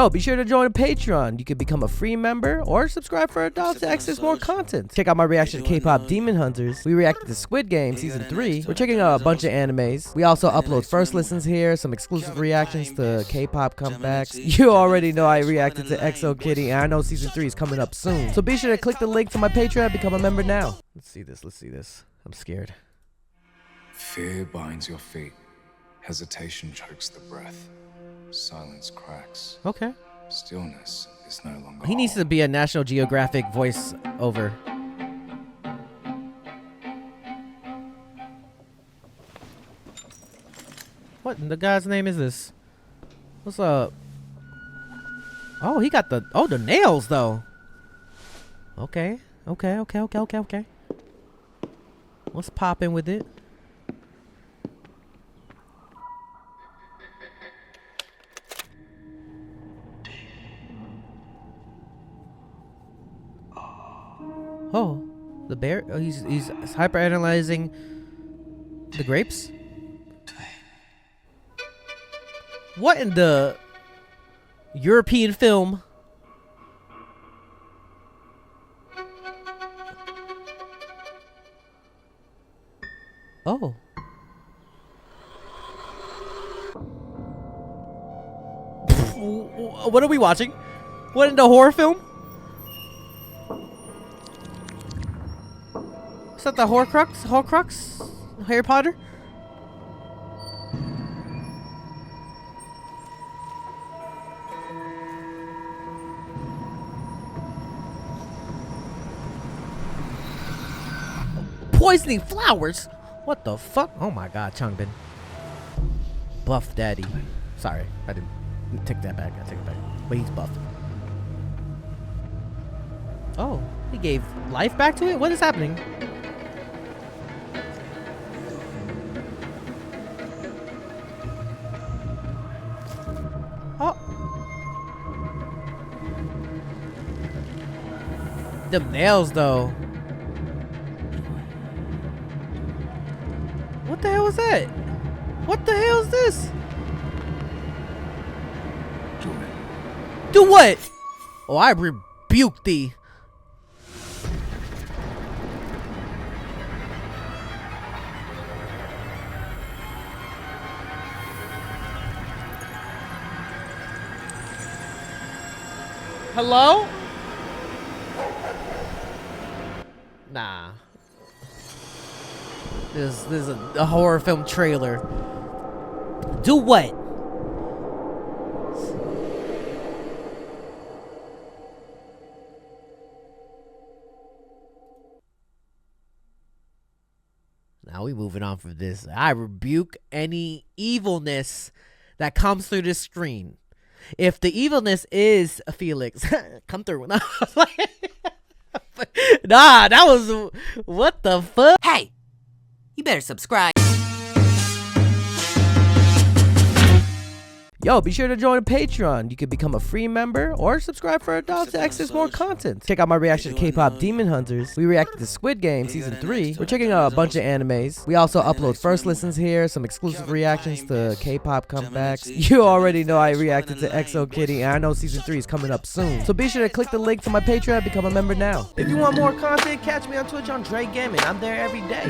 Yo, be sure to join Patreon. You can become a free member or subscribe for $1 to access more content. Check out my reaction to K-pop Demon Hunters. We reacted to Squid Game Season 3. We're checking out a bunch of animes. We also upload first listens here, some exclusive reactions to K-pop comebacks. You already know I reacted to EXO Kitty, and I know Season 3 is coming up soon. So be sure to click the link to my Patreon and become a member now. Let's see this. I'm scared. Fear binds your feet. Hesitation chokes the breath. Silence cracks. Okay. Stillness is no longer. He needs to be a National Geographic voice over. What in the guy's name is this? What's up? Oh, he got the nails though. Okay. What's poppin' with it? Oh, the bear. Oh, he's hyper analyzing the grapes. What in the European film? Oh. What are we watching? What in the horror film? Is that the Horcrux? Harry Potter? Poisoning flowers? What the fuck? Oh my god, Changbin. Buff daddy. Sorry, I didn't take that back. I take it back. But he's buff. Oh, he gave life back to it? What is happening? Oh. Them nails though. What the hell is that? What the hell is this? Do what? Oh, I rebuke thee. Hello? Nah. This is a horror film trailer. Do what? Now we moving on from this. I rebuke any evilness that comes through this screen. If the evilness is Felix, come through. Nah, that was what the fuck? Hey, you better subscribe. Yo, be sure to join Patreon. You can become a free member or subscribe for $1 to access more content. Check out my reaction to K-pop Demon Hunters. We reacted to Squid Game Season 3. We're checking out a bunch of animes. We also upload first listens here, some exclusive reactions to K-pop comebacks. You already know I reacted to EXO Kitty, and I know Season 3 is coming up soon. So be sure to click the link to my Patreon and become a member now. If you want more content, catch me on Twitch on JREKML. I'm there every day.